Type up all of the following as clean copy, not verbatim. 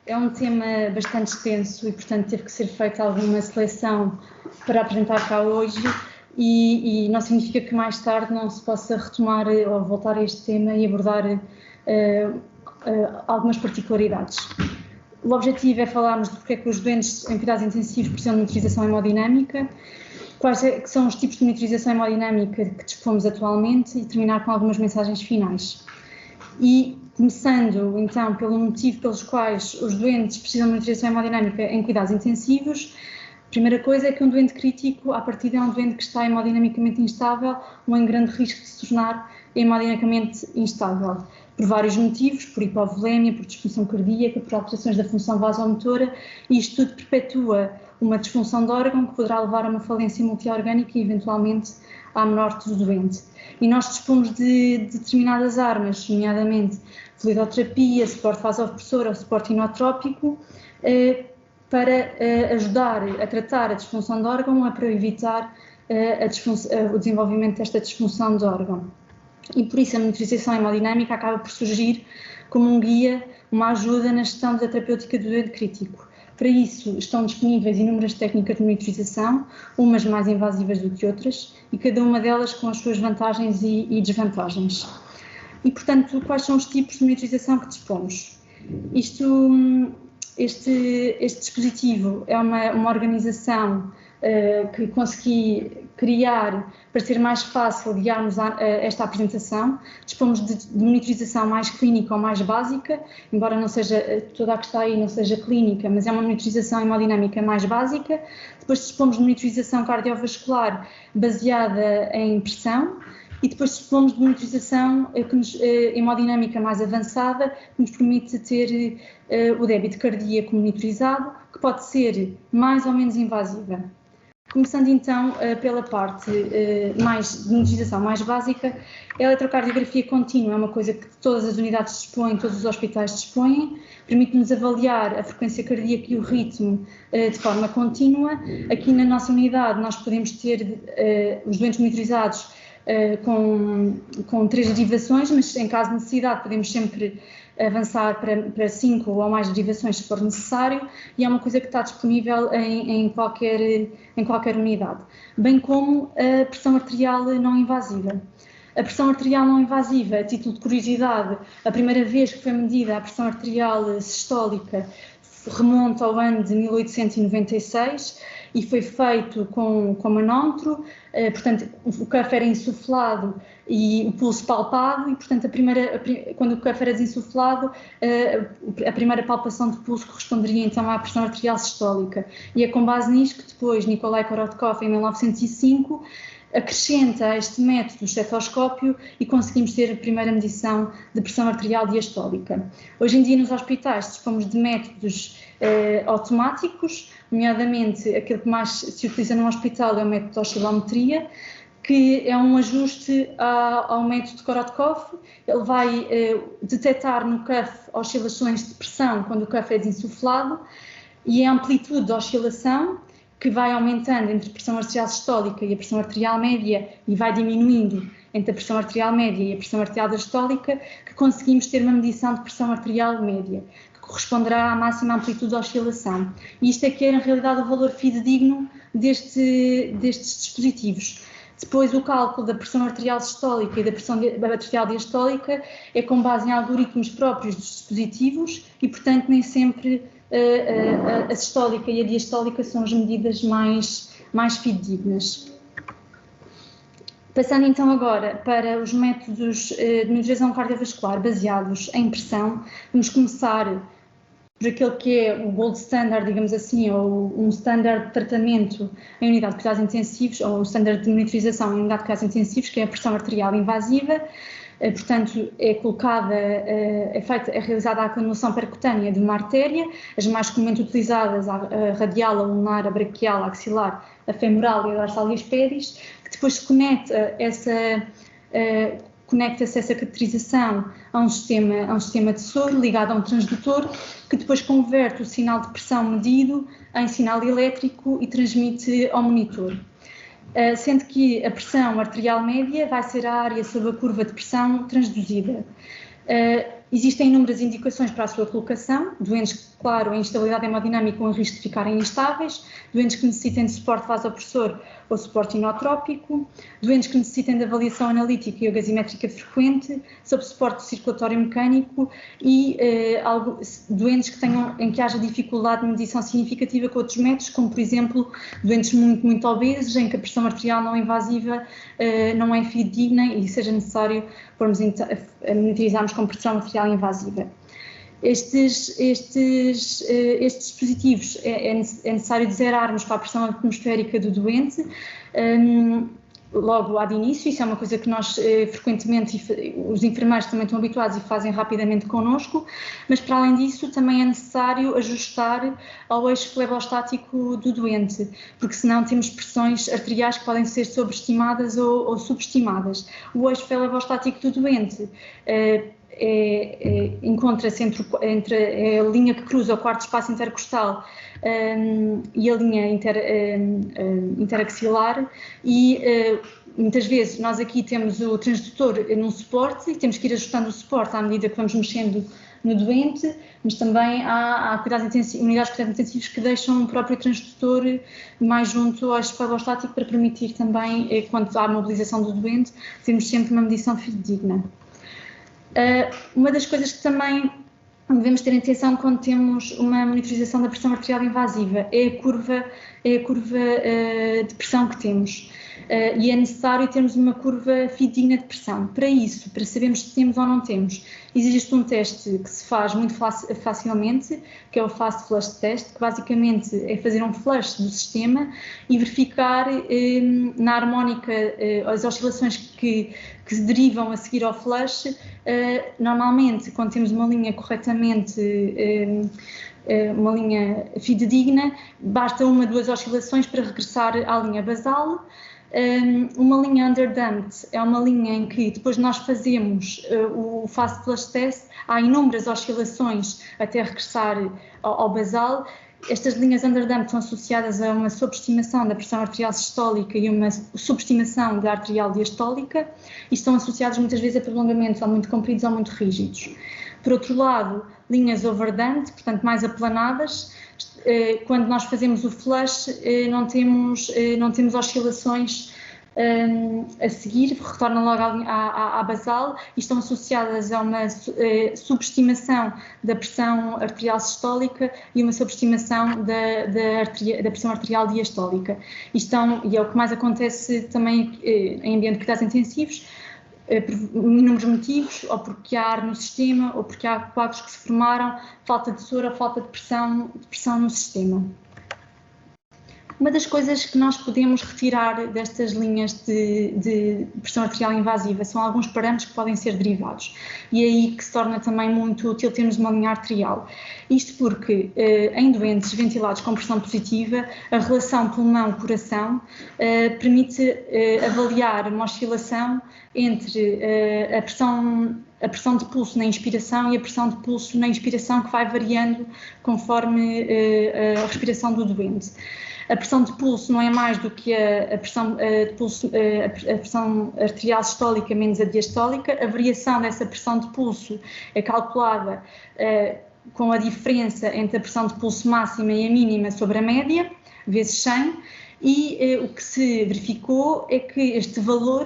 É um tema bastante extenso e, portanto, teve que ser feita alguma seleção para apresentar cá hoje e não significa que mais tarde não se possa retomar ou voltar a este tema e abordar algumas particularidades. O objetivo é falarmos de porque é que os doentes em cuidados intensivos precisam de monitorização hemodinâmica, quais são os tipos de monitorização hemodinâmica que dispomos atualmente e terminar com algumas mensagens finais. E começando então pelo motivo pelos quais os doentes precisam de monitorização hemodinâmica em cuidados intensivos, a primeira coisa é que um doente crítico, à partida, é um doente que está hemodinamicamente instável ou em grande risco de se tornar hemodinamicamente instável, por vários motivos, por hipovolemia, por disfunção cardíaca, por alterações da função vasomotora, e isto tudo perpetua uma disfunção de órgão que poderá levar a uma falência multiorgânica e, eventualmente, à morte do doente. E nós dispomos de determinadas armas, nomeadamente fluidoterapia, suporte vasopressor ou suporte inotrópico, para ajudar a tratar a disfunção de órgão ou para evitar o desenvolvimento desta disfunção de órgão. E por isso a monitorização hemodinâmica acaba por surgir como um guia, uma ajuda na gestão da terapêutica do doente crítico. Para isso estão disponíveis inúmeras técnicas de monitorização, umas mais invasivas do que outras, e cada uma delas com as suas vantagens e desvantagens. E, portanto, quais são os tipos de monitorização que dispomos? Este dispositivo é uma organização que consegui criar para ser mais fácil guiarmos esta apresentação. Dispomos de monitorização mais clínica ou mais básica, embora não seja toda a que está aí não seja clínica, mas é uma monitorização hemodinâmica mais básica. Depois dispomos de monitorização cardiovascular baseada em pressão. E depois dispomos de monitorização hemodinâmica mais avançada, que nos permite ter o débito cardíaco monitorizado, que pode ser mais ou menos invasiva. Começando então pela parte de monitorização mais básica, a eletrocardiografia contínua é uma coisa que todas as unidades dispõem, todos os hospitais dispõem, permite-nos avaliar a frequência cardíaca e o ritmo de forma contínua. Aqui na nossa unidade nós podemos ter os doentes monitorizados com 3 derivações, mas em caso de necessidade podemos sempre avançar para 5 ou mais derivações se for necessário, e é uma coisa que está disponível em qualquer unidade, bem como a pressão arterial não invasiva. A pressão arterial não invasiva, a título de curiosidade, a primeira vez que foi medida a pressão arterial sistólica remonta ao ano de 1896 e foi feito com manómetro, portanto o cuff era insuflado e o pulso palpado e, portanto, quando o cuff era desinsuflado, a primeira palpação de pulso corresponderia então à pressão arterial sistólica. E é com base nisto que depois Nikolai Korotkov, em 1905, acrescenta a este método o estetoscópio e conseguimos ter a primeira medição de pressão arterial diastólica. Hoje em dia nos hospitais dispomos de métodos automáticos, nomeadamente aquele que mais se utiliza num hospital é o método de oscilometria, que é um ajuste ao método de Korotkov. Ele vai detectar no cuff oscilações de pressão quando o cuff é desinsuflado e a amplitude de oscilação, que vai aumentando entre a pressão arterial sistólica e a pressão arterial média e vai diminuindo entre a pressão arterial média e a pressão arterial diastólica, que conseguimos ter uma medição de pressão arterial média, que corresponderá à máxima amplitude de oscilação. E isto é que é, na realidade, o valor fidedigno destes dispositivos. Depois, o cálculo da pressão arterial sistólica e da pressão arterial diastólica é com base em algoritmos próprios dos dispositivos e, portanto, nem sempre a sistólica e a diastólica são as medidas mais fidedignas. Passando então agora para os métodos de monitorização cardiovascular baseados em pressão, vamos começar por aquele que é o gold standard, digamos assim, ou um standard de tratamento em unidade de cuidados intensivos, ou um standard de monitorização em unidade de cuidados intensivos, que é a pressão arterial invasiva. Portanto, é realizada a canulação percutânea de uma artéria, as mais comumente utilizadas, a radial, a ulnar, a braquial, a axilar, a femoral e a dorsal e as pedis, que depois se conecta-se essa caracterização a um sistema de soro ligado a um transdutor, que depois converte o sinal de pressão medido em sinal elétrico e transmite ao monitor. Sendo que a pressão arterial média vai ser a área sob a curva de pressão transduzida. Existem inúmeras indicações para a sua colocação, doentes, claro, em instabilidade hemodinâmica ou em risco de ficarem instáveis, doentes que necessitem de suporte vasopressor ou suporte inotrópico, doentes que necessitem de avaliação analítica e gasimétrica frequente, sob suporte circulatório mecânico e doentes em que haja dificuldade de medição significativa com outros métodos, como por exemplo doentes muito obesos, em que a pressão arterial não invasiva não é fidedigna e seja necessário monitorizarmos com pressão arterial invasiva. Estes dispositivos é necessário zerarmos para a pressão atmosférica do doente logo lá de início. Isso é uma coisa que nós frequentemente, os enfermeiros também estão habituados e fazem rapidamente connosco, mas para além disso também é necessário ajustar ao eixo flebostático do doente, porque senão temos pressões arteriais que podem ser sobreestimadas ou subestimadas. O eixo flebostático do doente encontra-se entre a linha que cruza o quarto espaço intercostal e a linha interaxilar e muitas vezes nós aqui temos o transdutor num suporte e temos que ir ajustando o suporte à medida que vamos mexendo no doente, mas também há unidades de cuidados intensivos que deixam o próprio transdutor mais junto ao eixo flebostático para permitir também, quando há mobilização do doente, termos sempre uma medição fidedigna. Uma das coisas que também devemos ter atenção quando temos uma monitorização da pressão arterial invasiva é a curva de pressão que temos. E é necessário termos uma curva fidedigna de pressão. Para isso, para sabermos se temos ou não temos, existe um teste que se faz muito facilmente, que é o Fast Flush Test, que basicamente é fazer um flush do sistema e verificar na harmónica as oscilações que se derivam a seguir ao flush. Normalmente, quando temos uma linha corretamente uma linha fidedigna, basta 1 ou 2 oscilações para regressar à linha basal. Uma linha underdamped é uma linha em que depois nós fazemos o Fast Flush Test, há inúmeras oscilações até regressar ao basal. Estas linhas underdamped são associadas a uma sobreestimação da pressão arterial sistólica e uma subestimação da arterial diastólica e estão associadas muitas vezes a prolongamentos ou muito compridos ou muito rígidos. Por outro lado, linhas overdamped, portanto mais aplanadas, quando nós fazemos o flush não temos oscilações a seguir, retornam logo à basal e estão associadas a uma subestimação da pressão arterial sistólica e uma subestimação da pressão arterial diastólica. E é o que mais acontece também em ambiente de cuidados intensivos, por inúmeros motivos, ou porque há ar no sistema, ou porque há coágulos que se formaram, falta de soro ou falta de pressão no sistema. Uma das coisas que nós podemos retirar destas linhas de pressão arterial invasiva são alguns parâmetros que podem ser derivados. E é aí que se torna também muito útil termos uma linha arterial. Isto porque em doentes ventilados com pressão positiva, a relação pulmão-coração permite avaliar uma oscilação entre a pressão de pulso na inspiração e a pressão de pulso na expiração, que vai variando conforme a respiração do doente. A pressão de pulso não é mais do que a pressão arterial sistólica menos a diastólica. A variação dessa pressão de pulso é calculada com a diferença entre a pressão de pulso máxima e a mínima sobre a média, vezes 100, e o que se verificou é que este valor,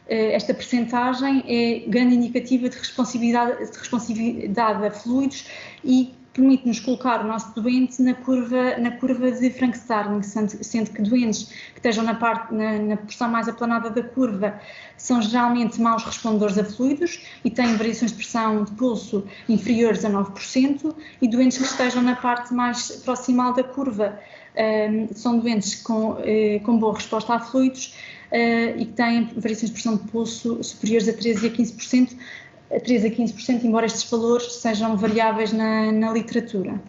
esta percentagem, é grande indicativa de responsividade a fluidos e permite-nos colocar o nosso doente na curva de Frank-Starling, sendo que doentes que estejam na porção mais aplanada da curva são geralmente maus respondedores a fluidos e têm variações de pressão de pulso inferiores a 9%, e doentes que estejam na parte mais proximal da curva são doentes com boa resposta a fluidos e que têm variações de pressão de pulso superiores a 13% a 15%, embora estes valores sejam variáveis na literatura.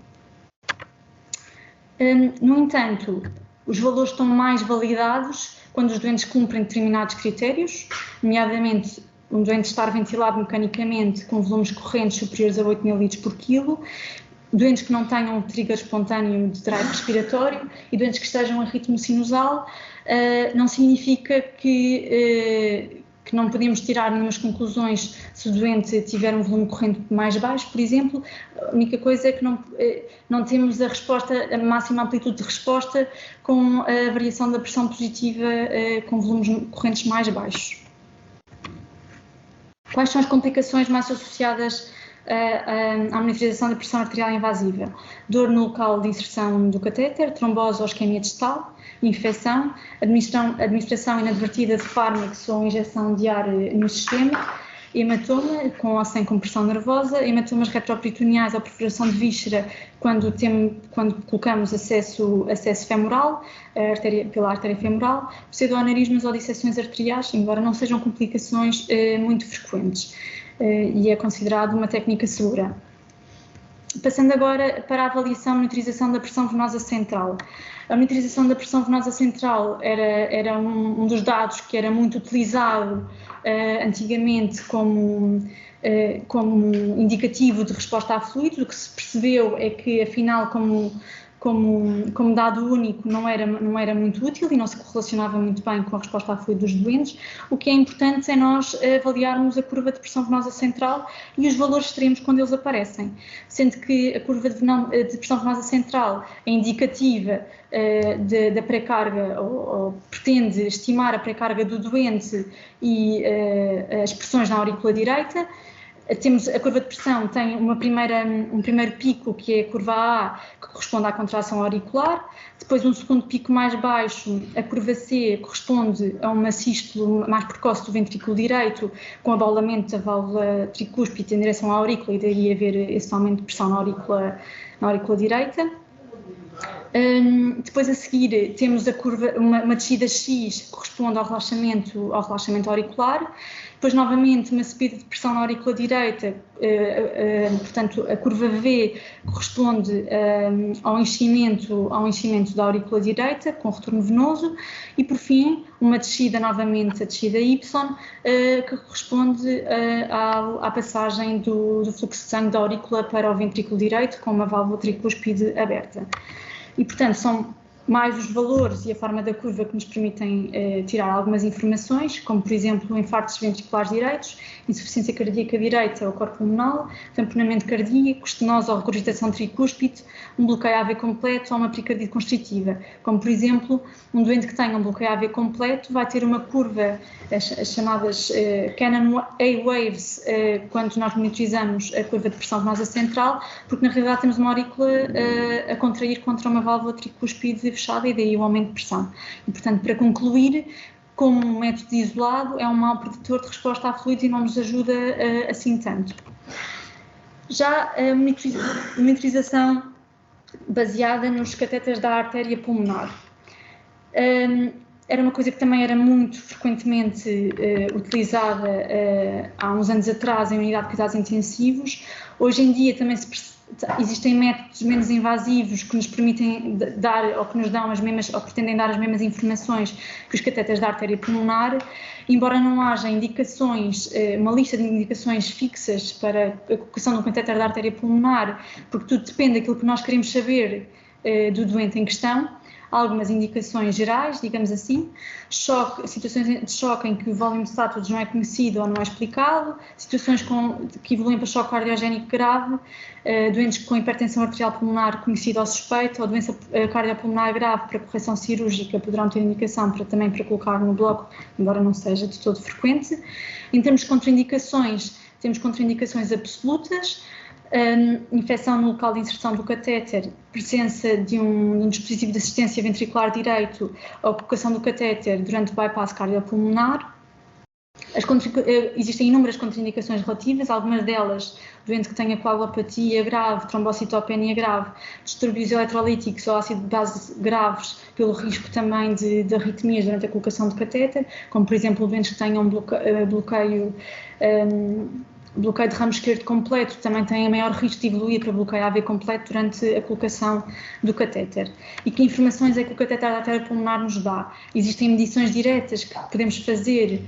No entanto, os valores estão mais validados quando os doentes cumprem determinados critérios, nomeadamente um doente estar ventilado mecanicamente com volumes correntes superiores a 8 ml por quilo, doentes que não tenham um trigger espontâneo de drive respiratório e doentes que estejam em ritmo sinusal. Não significa que que não podemos tirar nenhumas conclusões se o doente tiver um volume corrente mais baixo, por exemplo. A única coisa é que não temos a resposta, a máxima amplitude de resposta com a variação da pressão positiva com volumes correntes mais baixos. Quais são as complicações mais associadas à monitorização da pressão arterial invasiva? Dor no local de inserção do catéter, trombose ou isquemia distal, infecção, administração inadvertida de fármacos ou injeção de ar no sistema, hematoma, com ou sem compressão nervosa, hematomas retroperitoneais ou perfuração de víscera quando colocamos acesso femoral, pela artéria femoral, pseudoaneurismas ou disseções arteriais, embora não sejam complicações muito frequentes, e é considerado uma técnica segura. Passando agora para a avaliação e monitorização da pressão venosa central. A monitorização da pressão venosa central era um dos dados que era muito utilizado antigamente como indicativo de resposta a fluidos. O que se percebeu é que, afinal, como dado único, não era muito útil e não se correlacionava muito bem com a resposta a fluido dos doentes. O que é importante é nós avaliarmos a curva de pressão venosa central e os valores extremos quando eles aparecem, sendo que a curva de pressão venosa central é indicativa da pré-carga, ou pretende estimar a pré-carga do doente e as pressões na aurícula direita. Temos a curva de pressão, tem um primeiro pico, que é a curva A, que corresponde à contração auricular, depois um segundo pico mais baixo, a curva C, corresponde a uma sístole mais precoce do ventrículo direito, com abaulamento da válvula tricúspide em direção à aurícula, e daí haver esse aumento de pressão na aurícula direita. Depois, a seguir, temos a curva, uma descida X, que corresponde ao relaxamento auricular. Depois, novamente, uma subida de pressão na aurícula direita, portanto, a curva V corresponde ao enchimento da aurícula direita, com retorno venoso. E, por fim, uma descida, novamente, a descida Y, que corresponde à passagem do fluxo de sangue da aurícula para o ventrículo direito, com uma válvula tricúspide aberta. E, portanto, são mais os valores e a forma da curva que nos permitem tirar algumas informações, como, por exemplo, infartos ventriculares direitos, insuficiência cardíaca direita ou corpo pulmonal, tamponamento cardíaco, estenose ou regurgitação tricúspide, um bloqueio AV completo ou uma pericardite constritiva. Como, por exemplo, um doente que tenha um bloqueio AV completo vai ter uma curva, as chamadas Cannon A-waves, quando nós monitorizamos a curva de pressão venosa central, porque na realidade temos uma aurícula a contrair contra uma válvula tricúspide fechada e daí o aumento de pressão. E, portanto, para concluir, como um método isolado, é um mau preditor de resposta a fluidos e não nos ajuda assim tanto. Já a monitorização baseada nos catéteres da artéria pulmonar. Era uma coisa que também era muito frequentemente utilizada há uns anos atrás em unidade de cuidados intensivos. Hoje em dia também existem métodos menos invasivos que nos permitem dar, ou que nos dão as mesmas, ou pretendem dar as mesmas informações que os catéteres da artéria pulmonar, embora não haja indicações, uma lista de indicações fixas para a colocação de um catéter da artéria pulmonar, porque tudo depende daquilo que nós queremos saber do doente em questão. Há algumas indicações gerais, digamos assim, situações de choque em que o volume de státulos não é conhecido ou não é explicado, situações que evoluem para choque cardiogénico grave, doentes com hipertensão arterial pulmonar conhecida ou suspeita, ou doença cardiopulmonar grave para correção cirúrgica poderão ter indicação também para colocar no bloco, embora não seja de todo frequente. Em termos de contraindicações, temos contraindicações absolutas, infecção no local de inserção do catéter, presença de um dispositivo de assistência ventricular direito ou colocação do catéter durante o bypass cardiopulmonar. Existem inúmeras contraindicações relativas, algumas delas, doente que tenha coagulopatia grave, trombocitopenia grave, distúrbios eletrolíticos ou ácido de base graves, pelo risco também de arritmias durante a colocação do catéter, como por exemplo doentes que tenham bloqueio bloqueio de ramo esquerdo completo também tem maior risco de evoluir para bloqueio AV completo durante a colocação do catéter. E que informações é que o catéter da artéria pulmonar nos dá? Existem medições diretas que podemos fazer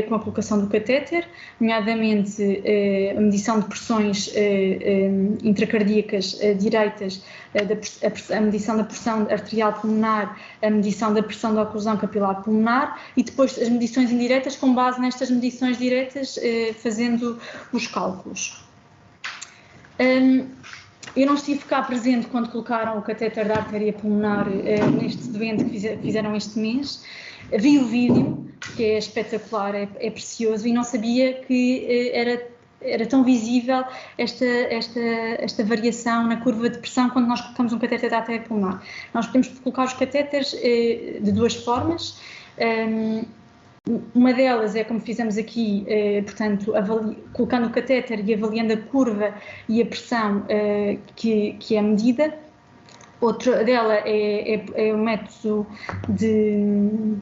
com a colocação do catéter, nomeadamente a medição de pressões intracardíacas direitas, a medição da pressão arterial pulmonar, a medição da pressão da oclusão capilar pulmonar e depois as medições indiretas com base nestas medições diretas, fazendo os cálculos. Eu não estive cá presente quando colocaram o catéter da artéria pulmonar neste doente que fizeram este mês. Vi o vídeo, que é espetacular, é precioso, e não sabia que era tão visível esta variação na curva de pressão quando nós colocamos um catéter da artéria pulmonar. Nós podemos colocar os catéteres de duas formas. Uma delas é como fizemos aqui, portanto, colocando o catéter e avaliando a curva e a pressão que é medida. Outra dela é o método de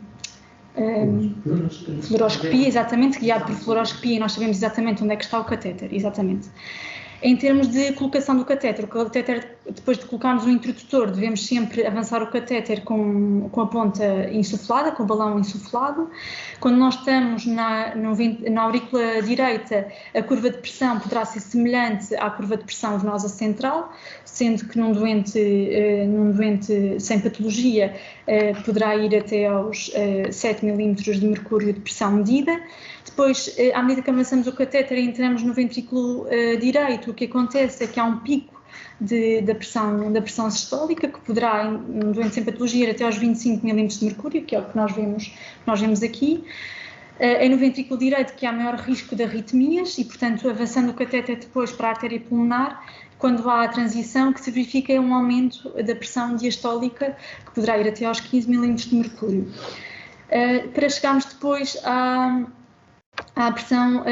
fluoroscopia, exatamente, guiado por fluoroscopia, e nós sabemos exatamente onde é que está o catéter, exatamente. Em termos de colocação do catéter, depois de colocarmos o introdutor, devemos sempre avançar o catéter com a ponta insuflada, com o balão insuflado. Quando nós estamos na aurícula direita, a curva de pressão poderá ser semelhante à curva de pressão venosa central, sendo que num doente sem patologia poderá ir até aos 7 milímetros de mercúrio de pressão medida. Depois, à medida que avançamos o catéter e entramos no ventrículo direito, o que acontece é que há um pico da pressão sistólica, que poderá, num doente sem patologia, ir até aos 25 milímetros de mercúrio, que é o que nós vemos aqui. É no ventrículo direito que há maior risco de arritmias e, portanto, avançando o catéter depois para a artéria pulmonar, quando há a transição, que se verifica um aumento da pressão diastólica, que poderá ir até aos 15 milímetros de mercúrio. Para chegarmos depois à pressão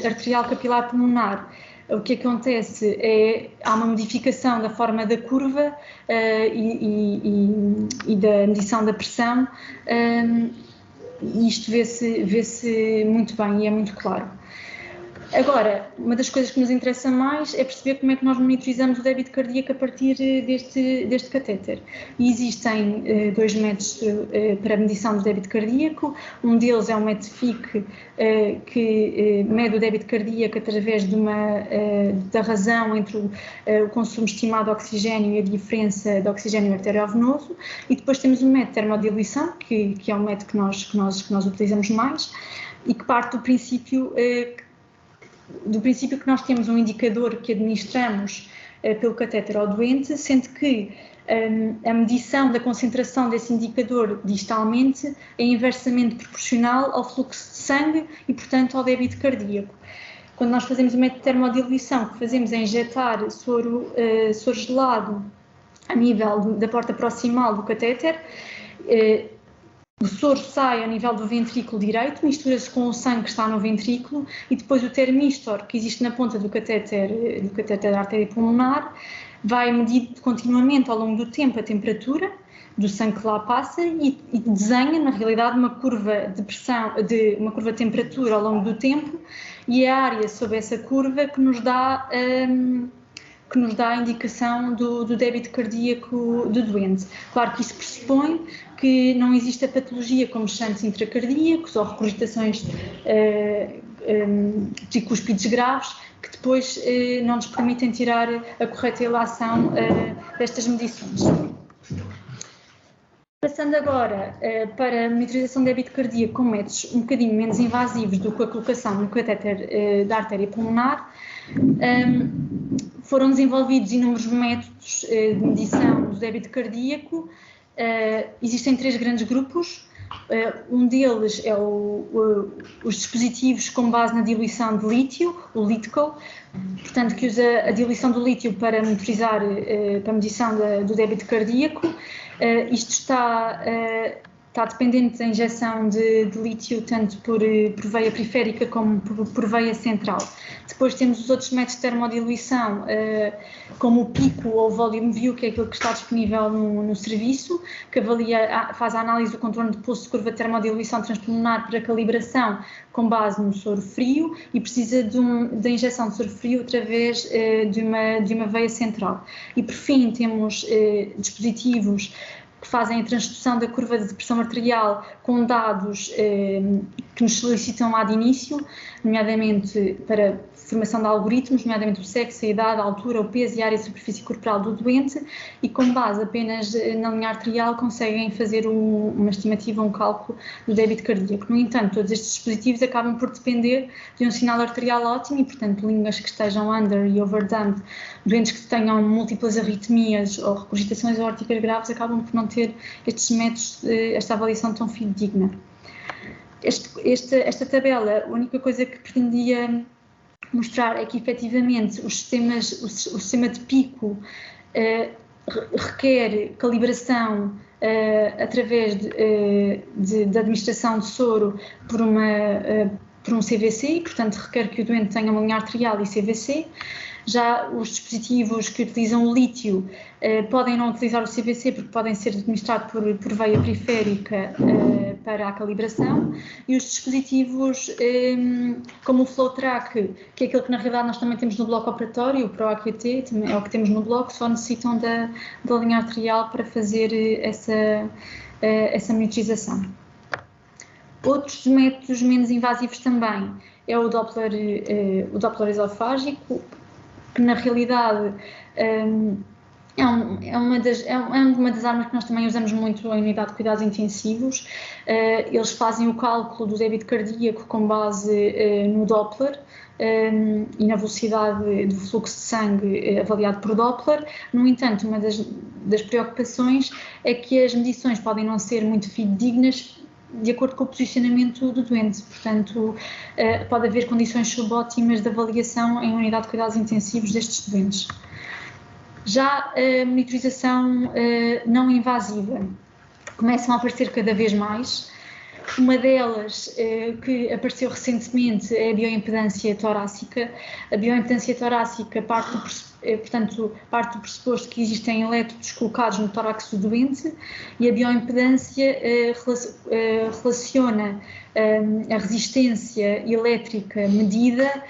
arterial capilar pulmonar, o que acontece é há uma modificação da forma da curva e da medição da pressão, e isto vê-se muito bem e é muito claro. Agora, uma das coisas que nos interessa mais é perceber como é que nós monitorizamos o débito cardíaco a partir deste catéter. E existem dois métodos para a medição do débito cardíaco. Um deles é o método FIC, que mede o débito cardíaco através da razão entre o consumo estimado de oxigênio e a diferença de oxigênio arteriovenoso. E depois temos o método de termodiluição, que é o método que nós utilizamos mais e que parte do princípio que nós temos um indicador que administramos pelo catéter ao doente, sendo que a medição da concentração desse indicador distalmente é inversamente proporcional ao fluxo de sangue e, portanto, ao débito cardíaco. Quando nós fazemos o método de termodiluição, o que fazemos é injetar soro gelado a nível da porta proximal do catéter. O soro sai ao nível do ventrículo direito, mistura-se com o sangue que está no ventrículo e depois o termistor, que existe na ponta do catéter da artéria pulmonar, vai medir continuamente ao longo do tempo a temperatura do sangue que lá passa e desenha, na realidade, uma curva de pressão, uma curva de temperatura ao longo do tempo, e é a área sob essa curva que nos dá a indicação do débito cardíaco do doente. Claro que isso pressupõe que não existe a patologia como chantes intracardíacos ou regurgitações tricúspides graves, que depois não nos permitem tirar a correta ilação destas medições. Passando agora para a monitorização de débito cardíaco com métodos um bocadinho menos invasivos do que a colocação no catéter da artéria pulmonar, foram desenvolvidos inúmeros métodos de medição do débito cardíaco. Existem 3 grandes grupos. Um deles é os dispositivos com base na diluição de lítio, o LiTCO, portanto, que usa a diluição do lítio para monitorizar, para a medição do débito cardíaco. Isto está está dependente da injeção de lítio tanto por veia periférica como por veia central. Depois temos os outros métodos de termodiluição, como o pico ou o volume view, que é aquilo que está disponível no serviço, que faz a análise do contorno de pulso de curva de termodiluição transpulmonar para calibração com base no soro frio e precisa da injeção de soro frio através de uma veia central. E por fim temos dispositivos que fazem a transdução da curva de pressão arterial com dados que nos solicitam lá de início, nomeadamente para formação de algoritmos, nomeadamente o sexo, a idade, a altura, o peso e a área de superfície corporal do doente, e com base apenas na linha arterial conseguem fazer uma estimativa, um cálculo do débito cardíaco. No entanto, todos estes dispositivos acabam por depender de um sinal arterial ótimo e, portanto, linhas que estejam under e overdamped, doentes que tenham múltiplas arritmias ou regurgitações aórticas graves acabam por não ter estes métodos, esta avaliação tão fidedigna. Esta tabela, a única coisa que pretendia mostrar é que, efetivamente, o sistema de pico requer calibração através da administração de soro por um CVC e, portanto, requer que o doente tenha uma linha arterial e CVC. Já os dispositivos que utilizam o lítio podem não utilizar o CVC porque podem ser administrados por veia periférica para a calibração, e os dispositivos como o FlowTrack, que é aquilo que na realidade nós também temos no bloco operatório, o ProAQT, é o que temos no bloco, só necessitam da linha arterial para fazer essa monitorização. Outros métodos menos invasivos também é o Doppler esofágico, que na realidade é uma das armas que nós também usamos muito em unidade de cuidados intensivos. Eles fazem o cálculo do débito cardíaco com base no Doppler e na velocidade do fluxo de sangue avaliado por Doppler. No entanto, uma das preocupações é que as medições podem não ser muito fidedignas de acordo com o posicionamento do doente, portanto pode haver condições subótimas de avaliação em unidade de cuidados intensivos destes doentes. Já a monitorização não invasiva começam a aparecer cada vez mais. Uma delas que apareceu recentemente é a bioimpedância torácica. A bioimpedância torácica parte do pressuposto que existem elétrodos colocados no tórax do doente, e a bioimpedância relaciona a resistência elétrica medida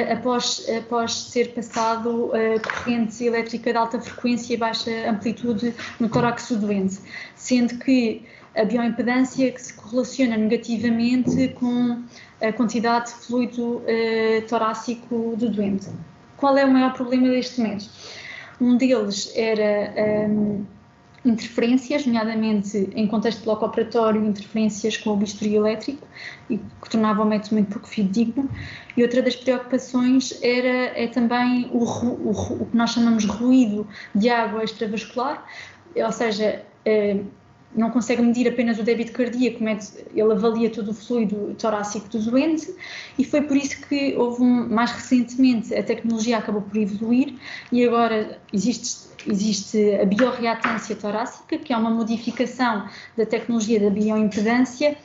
após ser passado corrente elétrica de alta frequência e baixa amplitude no tórax do doente, sendo que a bioimpedância que se correlaciona negativamente com a quantidade de fluido torácico do doente. Qual é o maior problema deste método? Um deles era interferências, nomeadamente em contexto de bloco operatório, interferências com o bisturi elétrico, e que tornava o método muito pouco fidedigno. E outra das preocupações é também o que nós chamamos de ruído de água extravascular, ou seja, não consegue medir apenas o débito cardíaco, ele avalia todo o fluido torácico do doente, e foi por isso que mais recentemente a tecnologia acabou por evoluir e agora existe a biorreatância torácica, que é uma modificação da tecnologia da bioimpedância,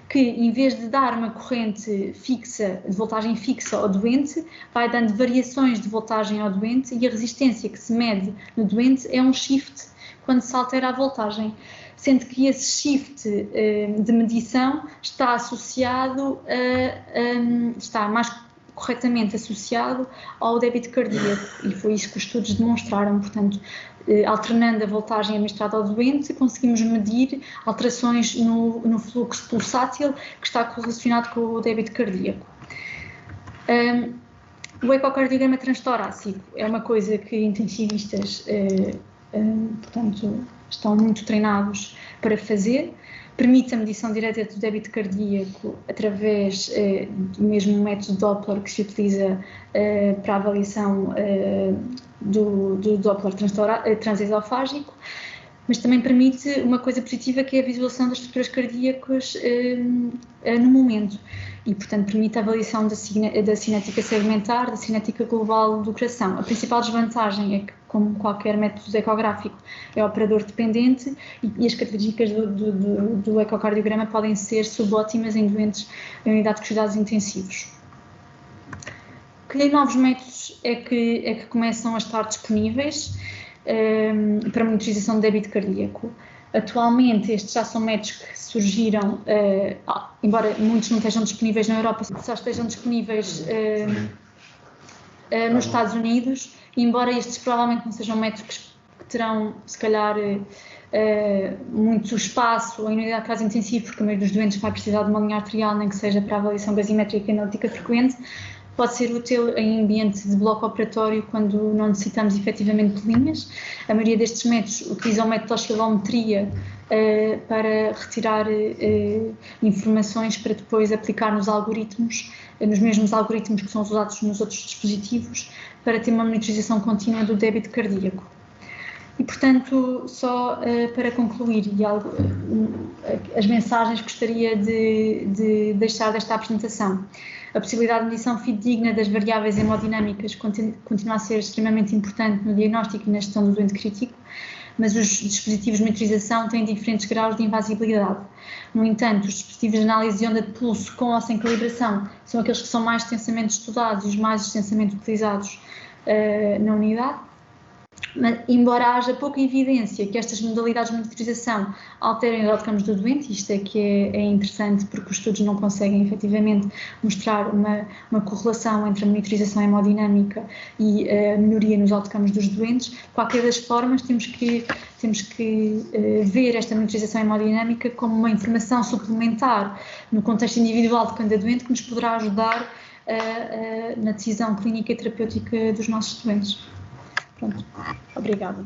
que em vez de dar uma corrente fixa, de voltagem fixa ao doente, vai dando variações de voltagem ao doente, e a resistência que se mede no doente é um shift quando se altera a voltagem, sendo que esse shift de medição está associado está mais corretamente associado ao débito cardíaco, e foi isso que os estudos demonstraram. Portanto, alternando a voltagem administrada ao doente, conseguimos medir alterações no fluxo pulsátil que está correlacionado com o débito cardíaco. O ecocardiograma transtorácico é uma coisa que intensivistas, portanto, estão muito treinados para fazer. Permite a medição direta do débito cardíaco através do mesmo método Doppler que se utiliza para a avaliação do Doppler transesofágico, mas também permite uma coisa positiva, que é a visualização das estruturas cardíacas no momento, e portanto permite a avaliação da cinética segmentar, da cinética global do coração. A principal desvantagem é que, como qualquer método ecográfico, é operador dependente e as características do ecocardiograma podem ser subótimas em doentes em unidade de cuidados intensivos. Que novos métodos é que começam a estar disponíveis para monitorização de débito cardíaco? Atualmente, estes já são métodos que surgiram, embora muitos não estejam disponíveis na Europa, só estejam disponíveis nos Estados Unidos, e embora estes provavelmente não sejam métodos que terão, se calhar, muito espaço em unidade de caso intensivo, porque a maioria dos doentes vai precisar de uma linha arterial, nem que seja para avaliação gasimétrica e analítica frequente, pode ser útil em ambiente de bloco operatório quando não necessitamos efetivamente de linhas. A maioria destes métodos utiliza o método de oscilometria para retirar informações para depois aplicar nos algoritmos, nos mesmos algoritmos que são usados nos outros dispositivos, para ter uma monitorização contínua do débito cardíaco. E, portanto, só para concluir, as mensagens que gostaria de deixar desta apresentação. A possibilidade de medição fidedigna das variáveis hemodinâmicas continua a ser extremamente importante no diagnóstico e na gestão do doente crítico, mas os dispositivos de monitorização têm diferentes graus de invasibilidade. No entanto, os dispositivos de análise de onda de pulso com ou sem calibração são aqueles que são mais extensamente estudados e os mais extensamente utilizados na unidade. Mas, embora haja pouca evidência que estas modalidades de monitorização alterem os outcomes do doente, isto é que é interessante porque os estudos não conseguem efetivamente mostrar uma correlação entre a monitorização hemodinâmica e a melhoria nos outcomes dos doentes. De qualquer das formas, temos que ver esta monitorização hemodinâmica como uma informação suplementar no contexto individual de cada doente que nos poderá ajudar na decisão clínica e terapêutica dos nossos doentes. Pronto. Obrigada.